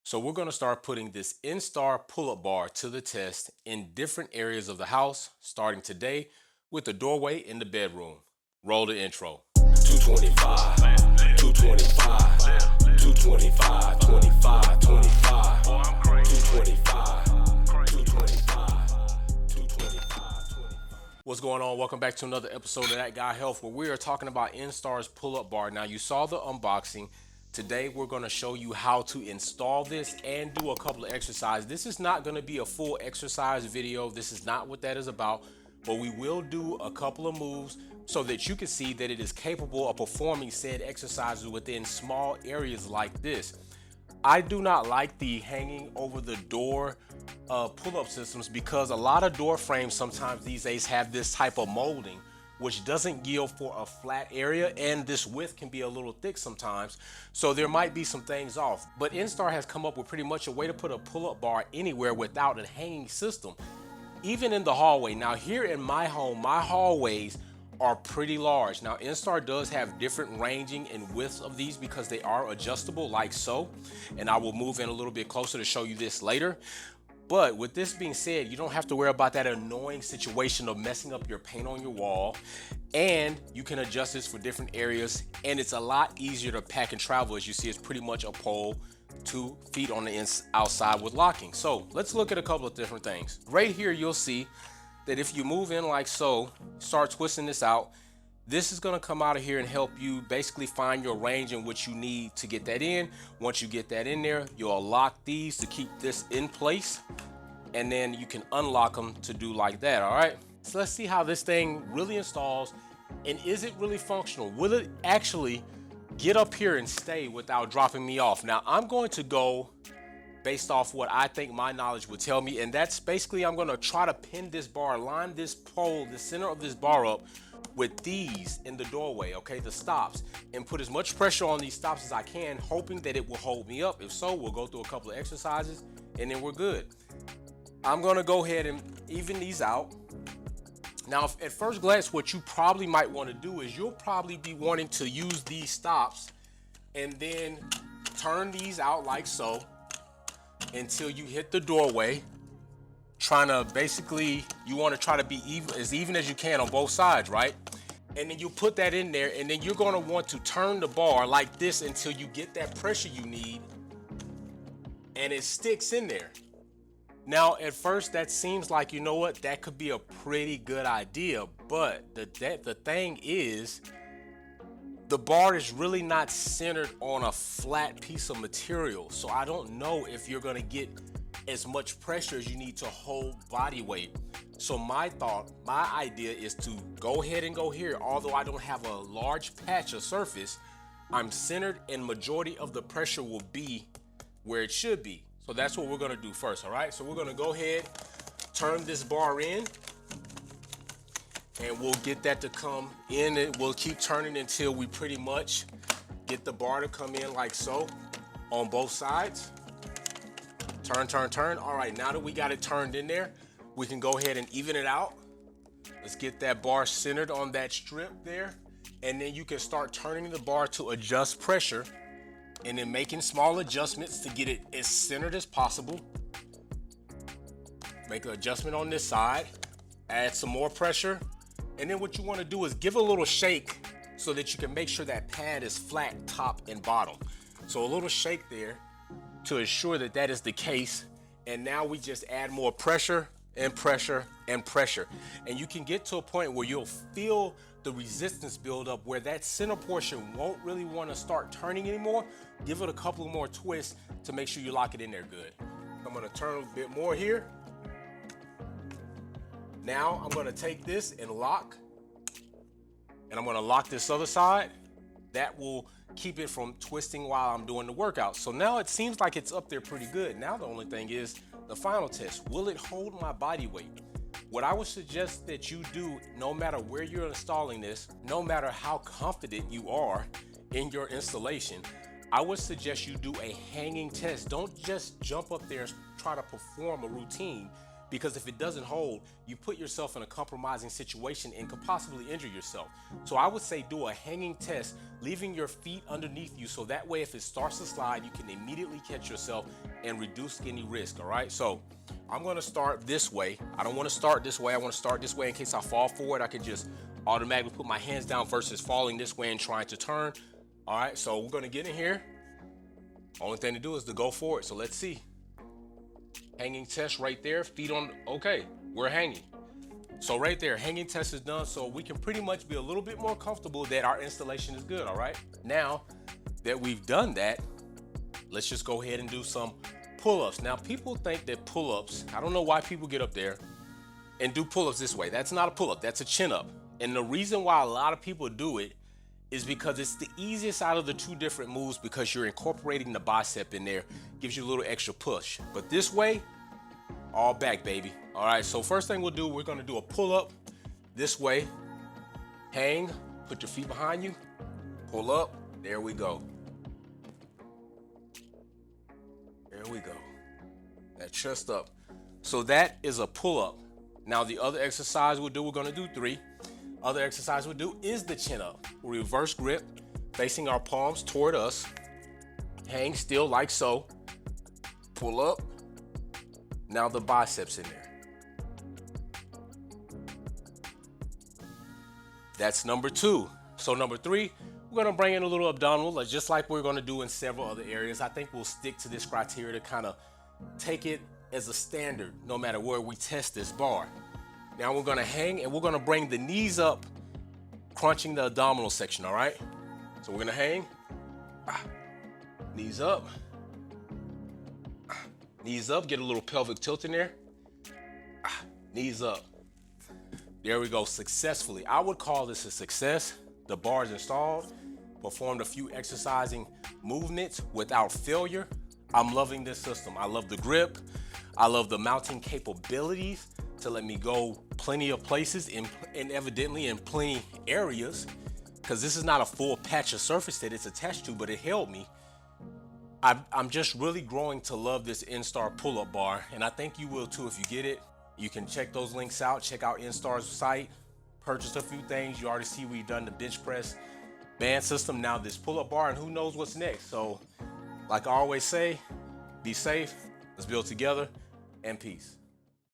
So we're going to start putting this Instar pull-up bar to the test in different areas of the house, starting today with the doorway in the bedroom. Roll the intro. 225, 225, 225, 25, 25, 225, 225, 225. What's going on? Welcome back to another episode of That Guy Health, where we are talking about Instar's pull-up bar. Now, you saw the unboxing. Today, we're going to show you how to install this and do a couple of exercises. This is not going to be a full exercise video. This is not what that is about, but we will do a couple of moves so that you can see that it is capable of performing said exercises within small areas like this. I do not like the hanging over the door pull-up systems because a lot of door frames sometimes these days have this type of molding which doesn't yield for a flat area, and this width can be a little thick sometimes, so there might be some things off. But Instar has come up with pretty much a way to put a pull-up bar anywhere without a hanging system, even in the hallway. Now here in my home, my hallways are pretty large. Now Instar does have different ranging and widths of these because they are adjustable like so, and I will move in a little bit closer to show you this later. But with this being said, you don't have to worry about that annoying situation of messing up your paint on your wall, and you can adjust this for different areas, and it's a lot easier to pack and travel. As you see, it's pretty much a pole, 2 feet on the outside with locking. So let's look at a couple of different things. Right here, you'll see that if you move in like so, start twisting this out, this is going to come out of here and help you basically find your range and what you need to get that in. Once you get that in there, you'll lock these to keep this in place, and then you can unlock them to do like that. All right, so let's see how this thing really installs, and is it really functional? Will it actually get up here and stay without dropping me off? Now I'm going to go based off what I think my knowledge would tell me, and that's basically I'm going to try to pin this bar, line this pole, the center of this bar up with these in the doorway, okay, the stops, and put as much pressure on these stops as I can, hoping that it will hold me up. If so, we'll go through a couple of exercises and then we're good. I'm gonna go ahead and even these out. Now, at first glance, what you probably might want to do is you'll probably be wanting to use these stops and then turn these out like so until you hit the doorway, trying to basically, you want to try to be even as you can on both sides, right? And then you put that in there, and then you're going to want to turn the bar like this until you get that pressure you need and it sticks in there. Now at first that seems like, you know what, that could be a pretty good idea, but the thing is, the bar is really not centered on a flat piece of material, so I don't know if you're going to get as much pressure as you need to hold body weight. So my idea is to go ahead and go here. Although I don't have a large patch of surface, I'm centered and majority of the pressure will be where it should be. So that's what we're gonna do first, all right? So we're gonna go ahead, turn this bar in, and we'll get that to come in, and we'll keep turning until we pretty much get the bar to come in like so on both sides. Turn, turn, turn. All right, now that we got it turned in there, we can go ahead and even it out. Let's get that bar centered on that strip there. And then you can start turning the bar to adjust pressure and then making small adjustments to get it as centered as possible. Make an adjustment on this side, add some more pressure. And then what you want to do is give a little shake so that you can make sure that pad is flat top and bottom. So a little shake there to assure that that is the case. And now we just add more pressure and pressure and pressure. And you can get to a point where you'll feel the resistance build up where that center portion won't really want to start turning anymore. Give it a couple of more twists to make sure you lock it in there good. I'm going to turn a bit more here. Now I'm going to take this and lock, and I'm going to lock this other side. That will keep it from twisting while I'm doing the workout. So now it seems like it's up there pretty good. Now the only thing is the final test. Will it hold my body weight? What I would suggest that you do, no matter where you're installing this, no matter how confident you are in your installation, I would suggest you do a hanging test. Don't just jump up there and try to perform a routine. because if it doesn't hold, you put yourself in a compromising situation and could possibly injure yourself. So I would say do a hanging test, leaving your feet underneath you, so that way if it starts to slide, you can immediately catch yourself and reduce any risk. All right, so I'm gonna start this way. I don't want to start this way. I want to start this way in case I fall forward. I can just automatically put my hands down versus falling this way and trying to turn. All right, so we're gonna get in here. Only thing to do is to go forward. So let's see. Hanging test right there, feet on, okay, we're hanging. So right there, hanging test is done, so we can pretty much be a little bit more comfortable that our installation is good. All right, now that we've done that, let's just go ahead and do some pull-ups. Now people think that pull-ups, I don't know why people get up there and do pull-ups this way. That's not a pull-up, that's a chin-up. And the reason why a lot of people do it is because it's the easiest out of the two different moves, because you're incorporating the bicep in there, gives you a little extra push. But this way, all back, baby. All right, so first thing we'll do, we're gonna do a pull-up this way. Hang, put your feet behind you, pull up, there we go. There we go. That chest up. So that is a pull-up. Now the other exercise we'll do, we're gonna do 3. Other exercise we'll do is the chin up. Reverse grip, facing our palms toward us. Hang still like so. Pull up. Now the biceps in there. That's number 2. So number 3, we're gonna bring in a little abdominal, just like we're gonna do in several other areas. I think we'll stick to this criteria to kind of take it as a standard no matter where we test this bar. Now we're gonna hang and we're gonna bring the knees up, crunching the abdominal section, all right? So we're gonna hang, knees up, knees up, get a little pelvic tilt in there, knees up. There we go, successfully. I would call this a success. The bar is installed, performed a few exercising movements without failure. I'm loving this system. I love the grip. I love the mounting capabilities to let me go plenty of places and evidently in plenty areas, because this is not a full patch of surface that it's attached to, but it held me. I'm just really growing to love this Instar pull-up bar, and I think you will too if you get it. You can check those links out, check out Instar's site, purchase a few things. You already see we've done the bench press band system, now this pull-up bar, and who knows what's next. So like I always say, be safe, let's build together, and peace.